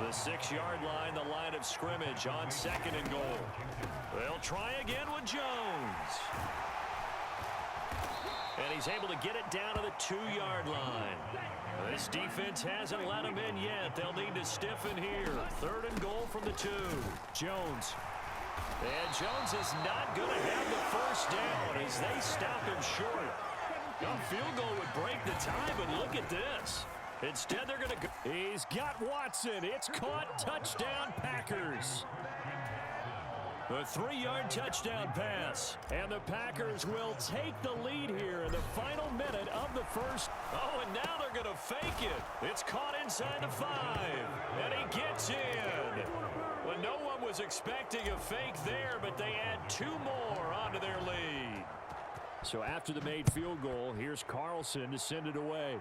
The 6-yard line, the line of scrimmage on 2nd and goal. They'll try again with Jones. And he's able to get it down to the 2-yard line. This defense hasn't let him in yet. They'll need to stiffen here. 3rd and goal from the 2. Jones. And Jones is not going to have the first down as they stop him short. A field goal would break the tie, but look at this. Instead, they're going to go. He's got Watson. It's caught. Touchdown, Packers. A 3-yard touchdown pass. And the Packers will take the lead here in the final minute of the first. Oh, and now they're going to fake it. It's caught inside the 5. And he gets in. Well, no one was expecting a fake there, but they add 2 more onto their lead. So after the made field goal, here's Carlson to send it away.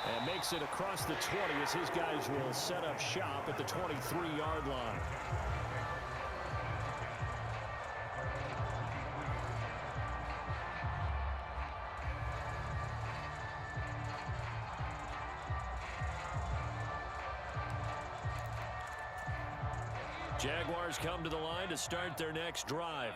And makes it across the 20 as his guys will set up shop at the 23-yard line. Jaguars come to the line to start their next drive.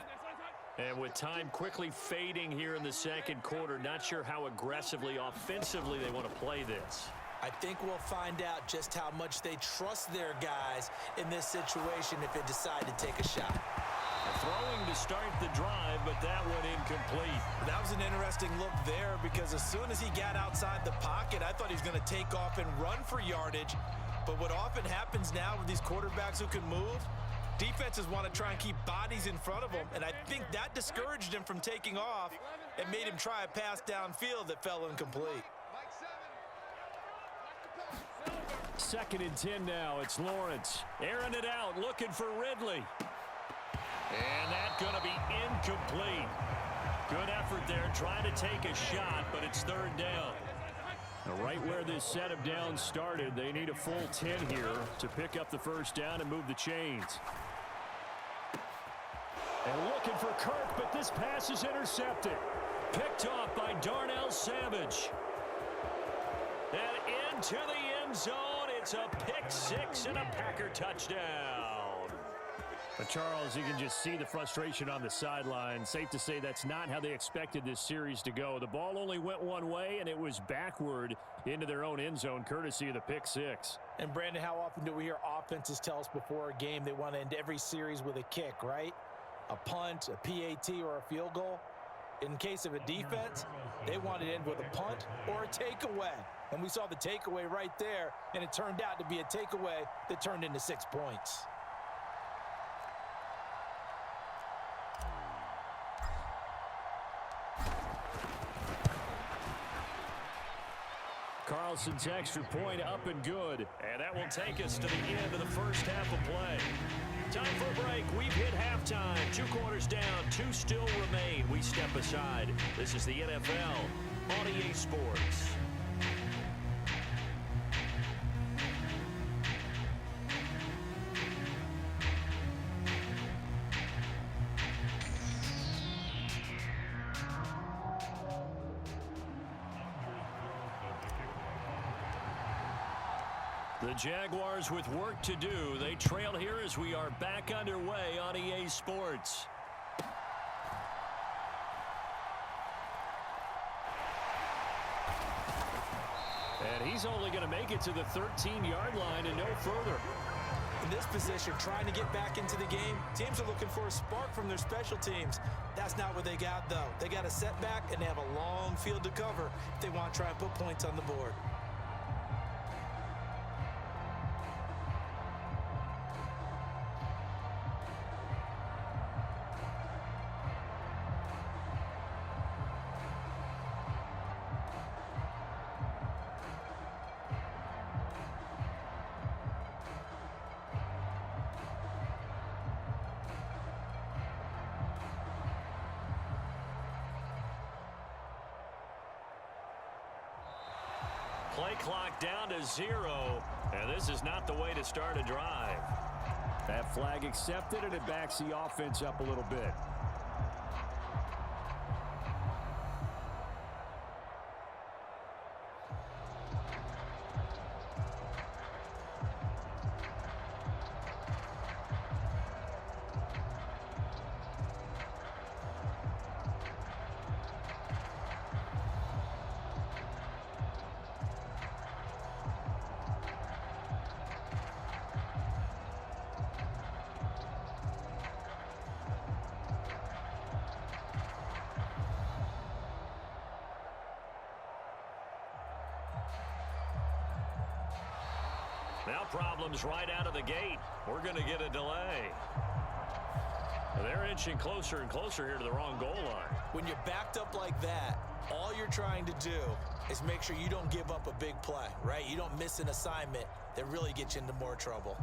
And with time quickly fading here in the second quarter, not sure how aggressively, offensively they want to play this. I think we'll find out just how much they trust their guys in this situation if they decide to take a shot. Throwing to start the drive, but that went incomplete. That was an interesting look there because as soon as he got outside the pocket, I thought he was going to take off and run for yardage. But what often happens now with these quarterbacks who can move, defenses want to try and keep bodies in front of them, and I think that discouraged him from taking off and made him try a pass downfield that fell incomplete. 2nd and 10 now. It's Lawrence. Airing it out, looking for Ridley. And that's going to be incomplete. Good effort there, trying to take a shot, but it's 3rd down. Now, right where this setup down started, they need a full 10 here to pick up the first down and move the chains. And looking for Kirk, but this pass is intercepted. Picked off by Darnell Savage. And into the end zone. It's a pick-6 and a Packer touchdown. But Charles, you can just see the frustration on the sideline. Safe to say that's not how they expected this series to go. The ball only went one way, and it was backward into their own end zone, courtesy of the pick-6. And, Brandon, how often do we hear offenses tell us before a game they want to end every series with a kick, right? A punt, a PAT, or a field goal. In case of a defense, they want to end with a punt or a takeaway. And we saw the takeaway right there, and it turned out to be a takeaway that turned into 6 points. Carlson's extra point up and good. And that will take us to the end of the first half of play. Time for a break. We've hit halftime. 2 quarters down. 2 still remain. We step aside. This is the NFL on EA Sports. The Jaguars with work to do. They trail here as we are back underway on EA Sports. And he's only going to make it to the 13-yard line and no further. In this position, trying to get back into the game, teams are looking for a spark from their special teams. That's not what they got, though. They got a setback, and they have a long field to cover if they want to try and put points on the board. Play clock down to 0, and this is not the way to start a drive. That flag accepted, and it backs the offense up a little bit. problems right out of the gate. We're going to get a delay. They're inching closer and closer here to the wrong goal line. When you're backed up like that, all you're trying to do is make sure you don't give up a big play, right? You don't miss an assignment that really gets you into more trouble.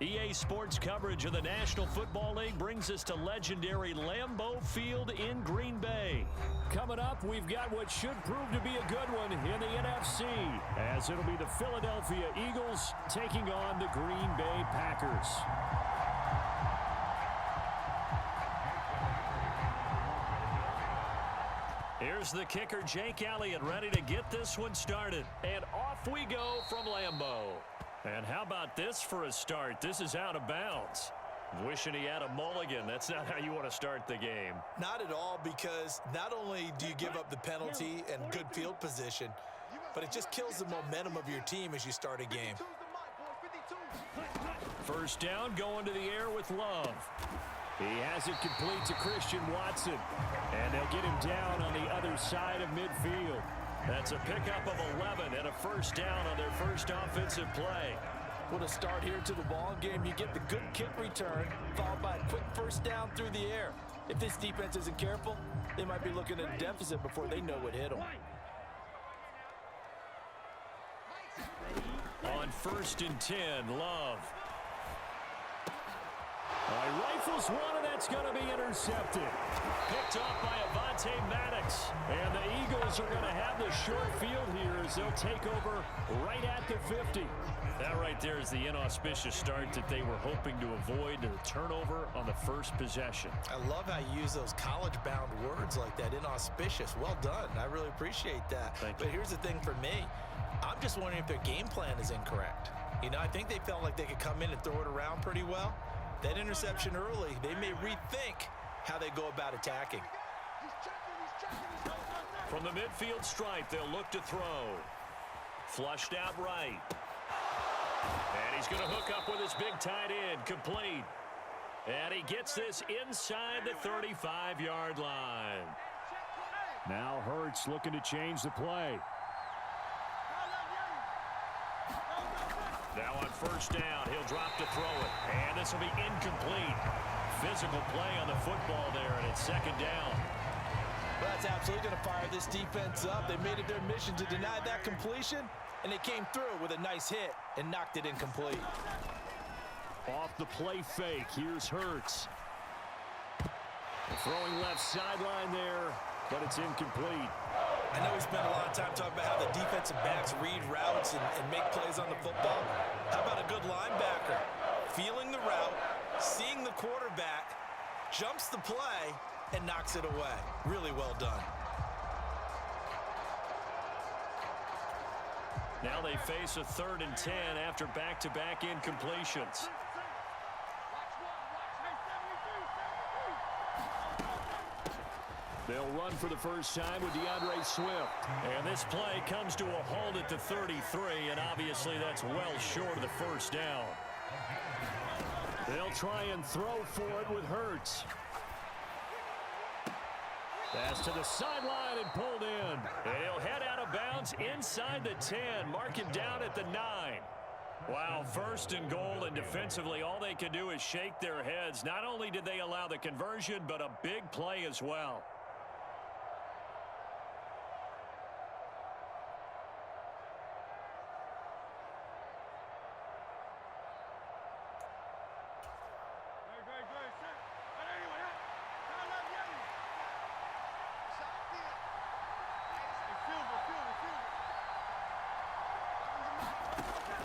EA Sports coverage of the National Football League brings us to legendary Lambeau Field in Green Bay. Coming up, we've got what should prove to be a good one in the NFC, as it'll be the Philadelphia Eagles taking on the Green Bay Packers. Here's the kicker, Jake Elliott, ready to get this one started. And off we go from Lambeau. And how about this for a start? This is out of bounds. Wishing he had a mulligan. That's not how you want to start the game. Not at all, because not only do you give up the penalty and good field position, but it just kills the momentum of your team as you start a game. First down, going to the air with Love. He has it complete to Christian Watson. And they'll get him down on the other side of midfield. That's a pickup of 11 and a first down on their first offensive play. What a start here to the ball game. You get the good kick return, followed by a quick first down through the air. If this defense isn't careful, they might be looking at a deficit before they know what hit them. On 1st and 10, Love. Rifles one, and that's going to be intercepted. Picked off by Avonte Maddox. And the Eagles are going to have the short field here as they'll take over right at the 50. That right there is the inauspicious start that they were hoping to avoid, the turnover on the first possession. I love how you use those college-bound words like that, inauspicious. Well done. I really appreciate that. Thank you. But here's the thing for me. I'm just wondering if their game plan is incorrect. You know, I think they felt like they could come in and throw it around pretty well. That interception early, they may rethink how they go about attacking. From the midfield stripe, they'll look to throw. Flushed out right. And he's going to hook up with his big tight end, complete. And he gets this inside the 35-yard line. Now Hurts looking to change the play. Now on first down, he'll drop to throw it. And this will be incomplete. Physical play on the football there, and it's second down. Well, that's absolutely going to fire this defense up. They made it their mission to deny that completion, and they came through with a nice hit and knocked it incomplete. Off the play fake, here's Hurts. Throwing left sideline there, but it's incomplete. I know we spent a lot of time talking about how the defensive backs read routes and make plays on the football. How about a good linebacker? Feeling the route, seeing the quarterback, jumps the play, and knocks it away. Really well done. Now they face a 3rd and 10 after back-to-back incompletions. They'll run for the first time with DeAndre Swift. And this play comes to a halt at the 33, and obviously that's well short of the first down. They'll try and throw for it with Hurts. Pass to the sideline and pulled in. And he'll head out of bounds inside the 10, mark him down at the 9. Wow, 1st and goal, and defensively all they can do is shake their heads. Not only did they allow the conversion, but a big play as well.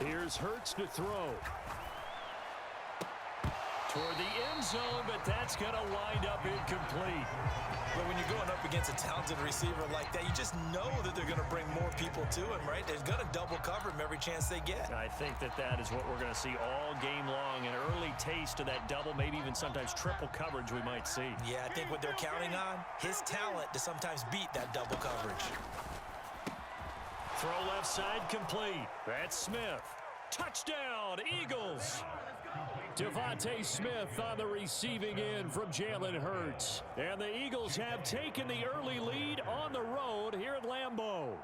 Here's Hurts to throw. Toward the end zone, but that's going to wind up incomplete. But when you're going up against a talented receiver like that, you just know that they're going to bring more people to him, right? They're going to double cover him every chance they get. I think that is what we're going to see all game long. An early taste of that double, maybe even sometimes triple coverage we might see. Yeah, I think what they're counting on, his talent to sometimes beat that double coverage. Throw left side complete. That's Smith. Touchdown, Eagles. Devontae Smith on the receiving end from Jalen Hurts. And the Eagles have taken the early lead on the road here at Lambeau.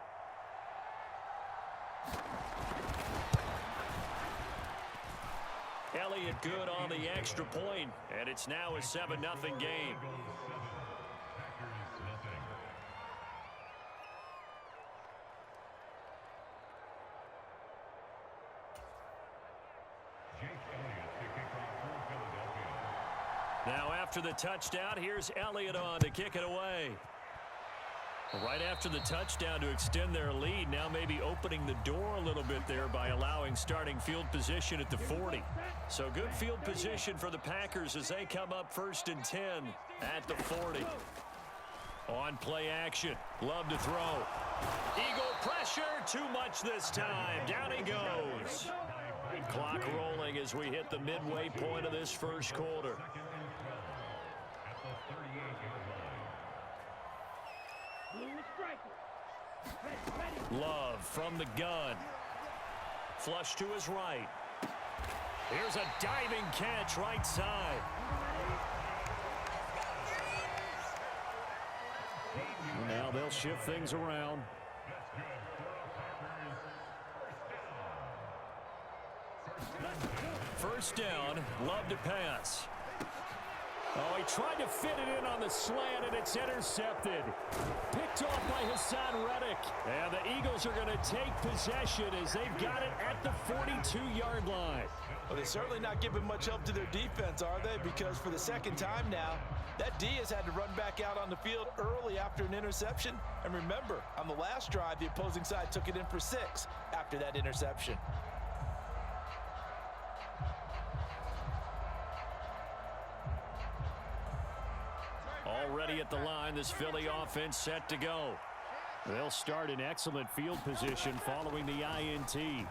Elliott good on the extra point, and it's now a 7-0 game. Now after the touchdown, here's Elliott on to kick it away. Right after the touchdown to extend their lead, now maybe opening the door a little bit there by allowing starting field position at the 40. So good field position for the Packers as they come up 1st and 10 at the 40. On play action, Love to throw. Eagle pressure, too much this time. Down he goes. Clock rolling as we hit the midway point of this first quarter. Love from the gun. Flush to his right. Here's a diving catch right side. Now they'll shift things around. first down. Love to pass. Oh, he tried to fit it in on the slant, and it's intercepted. Picked off by Hassan Reddick. And the Eagles are going to take possession as they've got it at the 42-yard line. Well, they're certainly not giving much help to their defense, are they? Because for the second time now, that D has had to run back out on the field early after an interception. And remember, on the last drive, the opposing side took it in for 6 after that interception. Already at the line, this Philly offense set to go. They'll start in excellent field position following the INT. And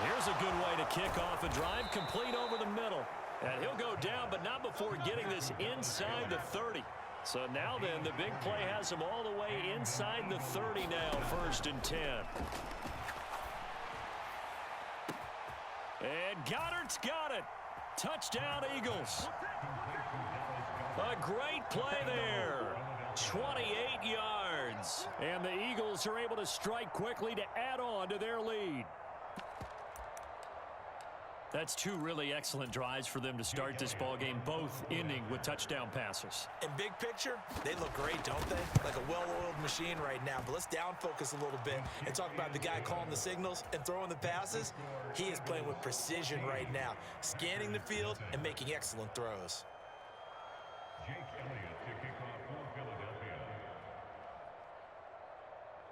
here's a good way to kick off a drive, complete over the middle. And he'll go down, but not before getting this inside the 30. So now then, the big play has him all the way inside the 30 now, 1st and 10. And Goddard's got it. Touchdown, Eagles. A great play there. 28 yards. And the Eagles are able to strike quickly to add on to their lead. That's 2 really excellent drives for them to start this ballgame, both ending with touchdown passes. In big picture, they look great, don't they? Like a well-oiled machine right now. But let's down focus a little bit and talk about the guy calling the signals and throwing the passes. He is playing with precision right now, scanning the field and making excellent throws.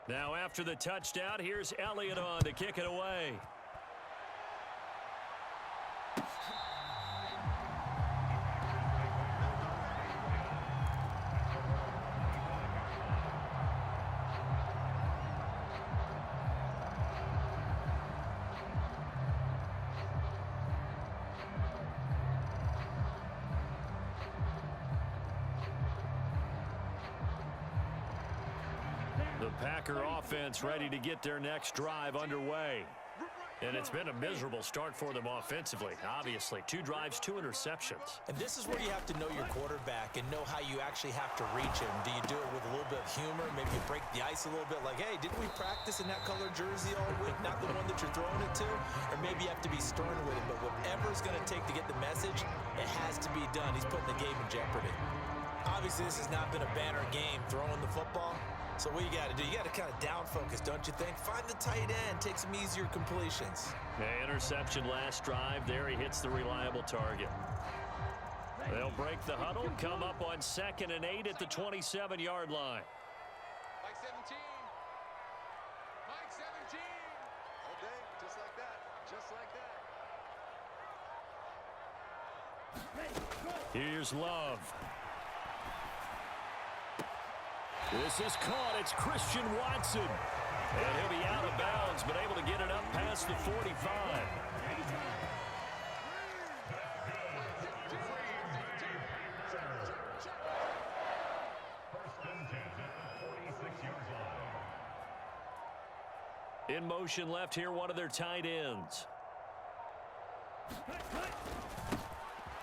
Now after the touchdown, here's Elliott on to kick it away. The Packer offense ready to get their next drive underway. And it's been a miserable start for them offensively, obviously. 2 drives, 2 interceptions. And this is where you have to know your quarterback and know how you actually have to reach him. Do you do it with a little bit of humor? Maybe you break the ice a little bit like, hey, didn't we practice in that color jersey all week? Not the one that you're throwing it to? Or maybe you have to be stern with him. But whatever it's going to take to get the message, it has to be done. He's putting the game in jeopardy. Obviously, this has not been a banner game throwing the football. So what you got to do, you got to kind of down focus, don't you think? Find the tight end, take some easier completions. Interception last drive. There he hits the reliable target. They'll break the huddle, come up on 2nd and 8 at the 27-yard line. Mike 17. Mike 17. Okay, just like that. Just like that. Here's Love. This is caught. It's Christian Watson. And he'll be out of bounds, but able to get it up past the 45. In motion left here, one of their tight ends.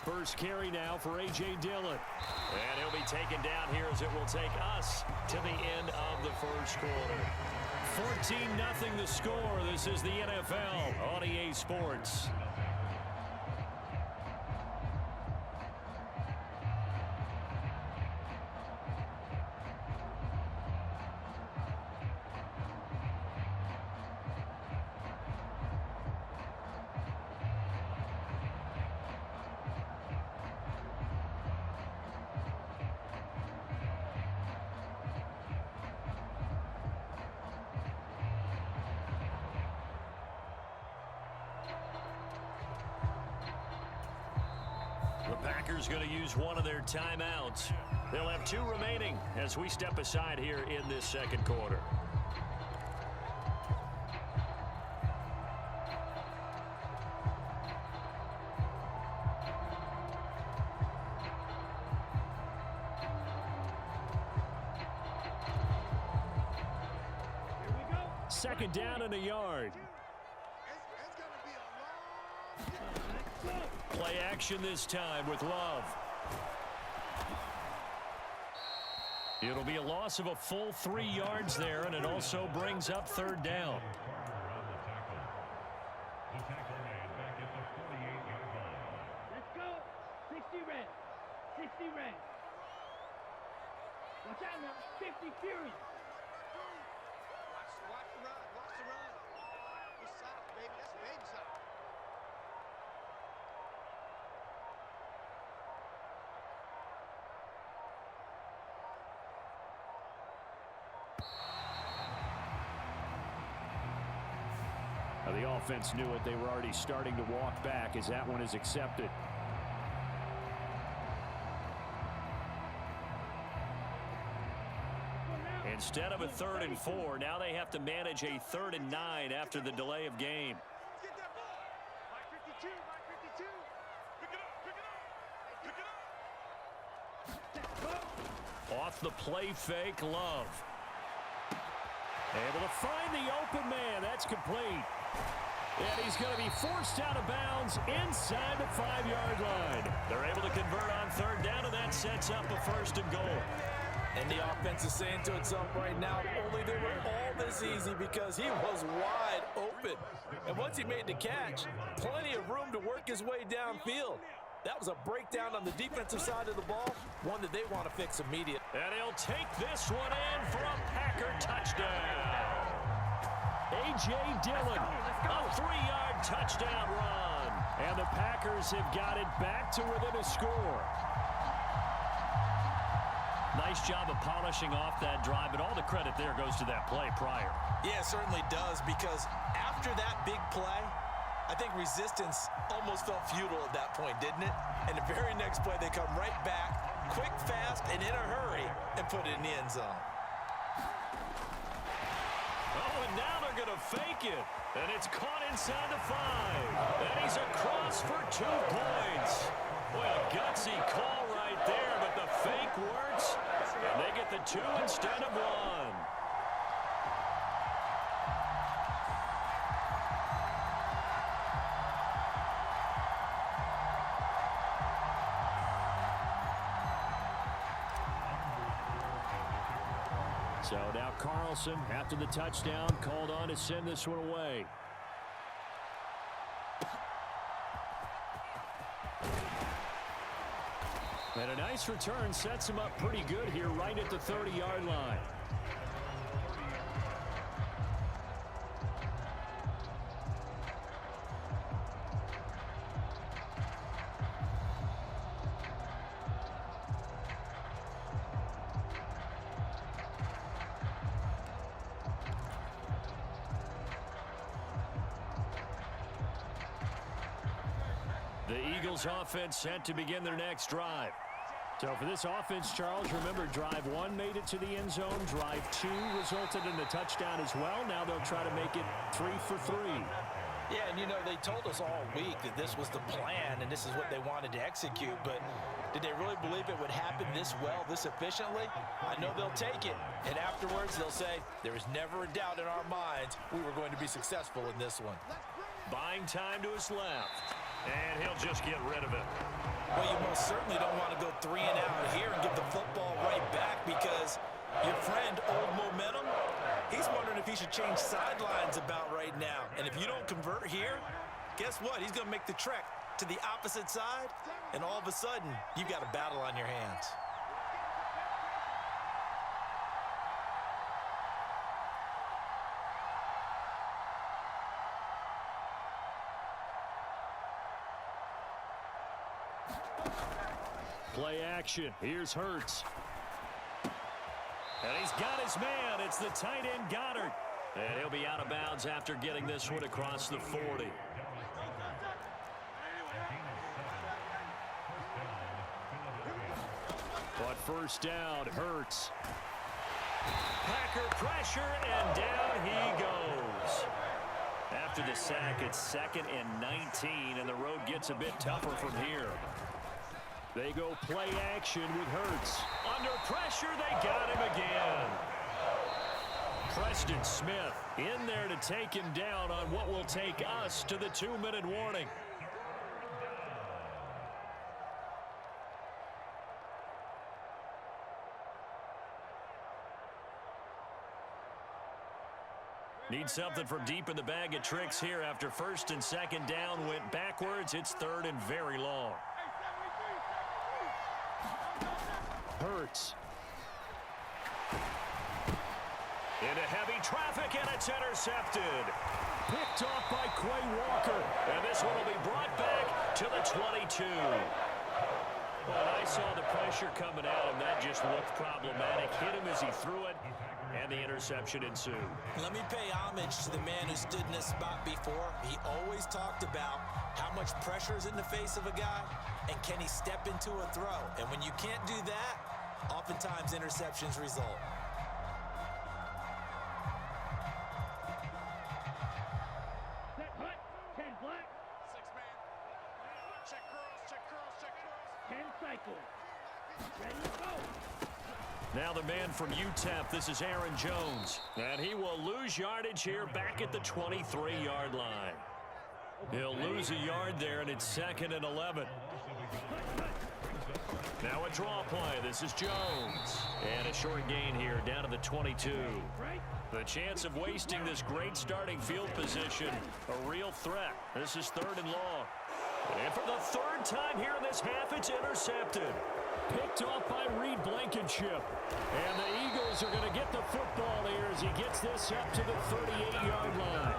First carry now for A.J. Dillon. And he'll be taken down here as it will take us to the end of the first quarter. 14-0 the score. This is the NFL on EA Sports. The Packers going to use one of their timeouts. They'll have 2 remaining as we step aside here in this second quarter. Second down and a yard. Play action this time with Love. It'll be a loss of a full 3 yards there, and it also brings up 3rd down. 60 range. Watch out now. 50 furious. Watch the run. Watch the run. It's solid, baby. That's baby solid. Now, the offense knew it. They were already starting to walk back as that one is accepted. Instead of a 3rd and 4, now they have to manage a 3rd and 9 after the delay of game. Get that ball. Mike 52. Mike 52. Pick it up. Pick it up. Off the play fake, Love. Able to find the open man. That's complete. And he's going to be forced out of bounds inside the 5-yard line. They're able to convert on 3rd down, and that sets up a 1st and goal. And the offense is saying to itself right now, only they were all this easy because he was wide open. And once he made the catch, plenty of room to work his way downfield. That was a breakdown on the defensive side of the ball, one that they want to fix immediately. And he'll take this one in for a Packer touchdown. A.J. Dillon, a 3-yard touchdown run. And the Packers have got it back to within a score. Nice job of polishing off that drive, but all the credit there goes to that play prior. Yeah, it certainly does, because after that big play, I think resistance almost felt futile at that point, didn't it? And the very next play, they come right back, quick, fast, and in a hurry, and put it in the end zone. Oh, and now they're going to fake it. And it's caught inside the 5. And he's across for 2 points. Boy, a gutsy call right there, but the fake works. And they get the 2 instead of 1. So now Carlson, after the touchdown, called on to send this one away. And a nice return sets him up pretty good here right at the 30-yard line. The Eagles offense set to begin their next drive. So for this offense, Charles, remember, drive 1 made it to the end zone. Drive 2 resulted in a touchdown as well. Now they'll try to make it 3 for 3. Yeah, and you know, they told us all week that this was the plan and this is what they wanted to execute, but did they really believe it would happen this well, this efficiently? I know they'll take it, and afterwards they'll say, there was never a doubt in our minds we were going to be successful in this one. Buying time to his left, and he'll just get rid of it. Well, you most certainly don't want to go 3 and out here and get the football right back, because your friend, Old Momentum, he's wondering if he should change sidelines about right now. And if you don't convert here, guess what? He's going to make the trek to the opposite side, and all of a sudden, you've got a battle on your hands. Play action. Here's Hurts. And he's got his man. It's the tight end, Goddard. And he'll be out of bounds after getting this one across the 40. But first down, Hurts. Packer pressure, and down he goes. After the sack, it's 2nd and 19, and the road gets a bit tougher from here. They go play action with Hurts. Under pressure, they got him again. Preston Smith in there to take him down on what will take us to the 2-minute warning. Need something from deep in the bag of tricks here after 1st and 2nd down went backwards. It's 3rd and very long. Hurts. Into heavy traffic, and it's intercepted. Picked off by Quay Walker. And this one will be brought back to the 22. Well, I saw the pressure coming at him. That just looked problematic. Hit him as he threw it, and the interception ensued. Let me pay homage to the man who stood in this spot before. He always talked about how much pressure is in the face of a guy, and can he step into a throw. And when you can't do that, oftentimes interceptions result. Set hut. 10 black. 6-man. Check curls, check curls, check curls. 10 cycle. Ready to go. Now the man from UTEP, this is Aaron Jones. And he will lose yardage here back at the 23-yard line. He'll lose a yard there, and it's 2nd and 11. Now a draw play. This is Jones. And a short gain here down to the 22. The chance of wasting this great starting field position, a real threat. This is 3rd and long. And for the 3rd time here in this half, it's intercepted. Picked off by Reed Blankenship. And the Eagles are going to get the football here as he gets this up to the 38-yard line.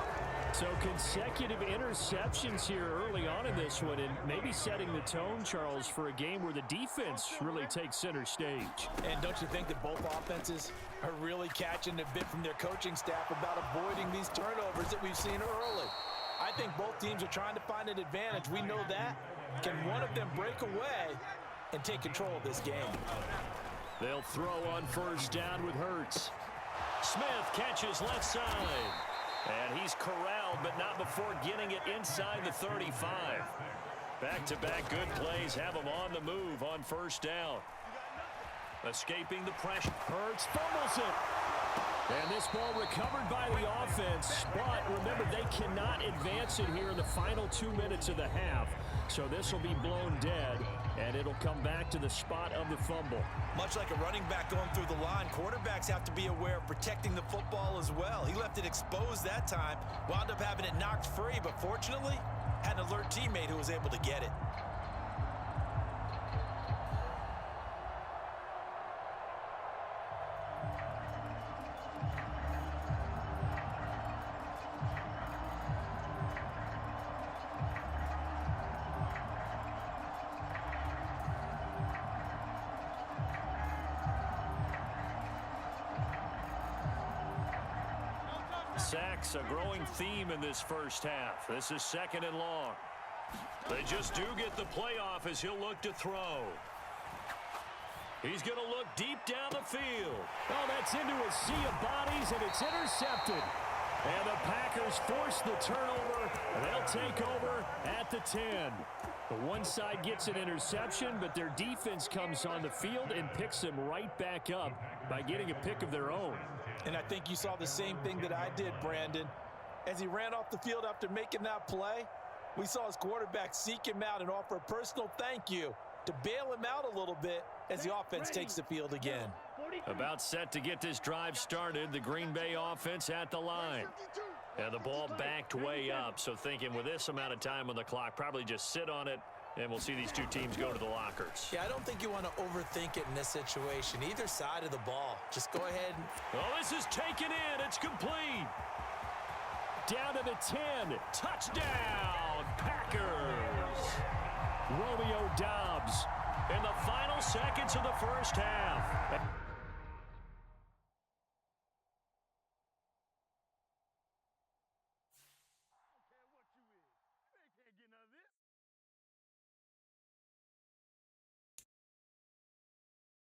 So consecutive interceptions here early on in this one, and maybe setting the tone, Charles, for a game where the defense really takes center stage. And don't you think that both offenses are really catching a bit from their coaching staff about avoiding these turnovers that we've seen early? I think both teams are trying to find an advantage. We know that. Can one of them break away and take control of this game? They'll throw on 1st down with Hurts. Smith catches left side. And he's corralled, but not before getting it inside the 35. Back-to-back good plays have him on the move on 1st down. Escaping the pressure. Hurts fumbles it. And this ball recovered by the offense. But remember, they cannot advance it here in the final 2 minutes of the half. So this will be blown dead, and it'll come back to the spot of the fumble. Much like a running back going through the line, quarterbacks have to be aware of protecting the football as well. He left it exposed that time, wound up having it knocked free, but fortunately, had an alert teammate who was able to get it. Sacks, a growing theme in this 1st half. This is 2nd and long. They just do get the playoff as he'll look to throw. He's going to look deep down the field. Oh, that's into a sea of bodies, and it's intercepted. And the Packers force the turnover. They'll take over at the 10. The one side gets an interception, but their defense comes on the field and picks them right back up by getting a pick of their own. And I think you saw the same thing that I did, Brandon. As he ran off the field after making that play, we saw his quarterback seek him out and offer a personal thank you to bail him out a little bit as the offense takes the field again. About set to get this drive started, the Green Bay offense at the line. And the ball backed way up, so thinking with this amount of time on the clock, probably just sit on it, and we'll see these two teams go to the lockers. Yeah, I don't think you want to overthink it in this situation. Either side of the ball. Just go ahead. Oh, this is taken in. It's complete. Down to the 10. Touchdown, Packers. Romeo Doubs in the final seconds of the 1st half.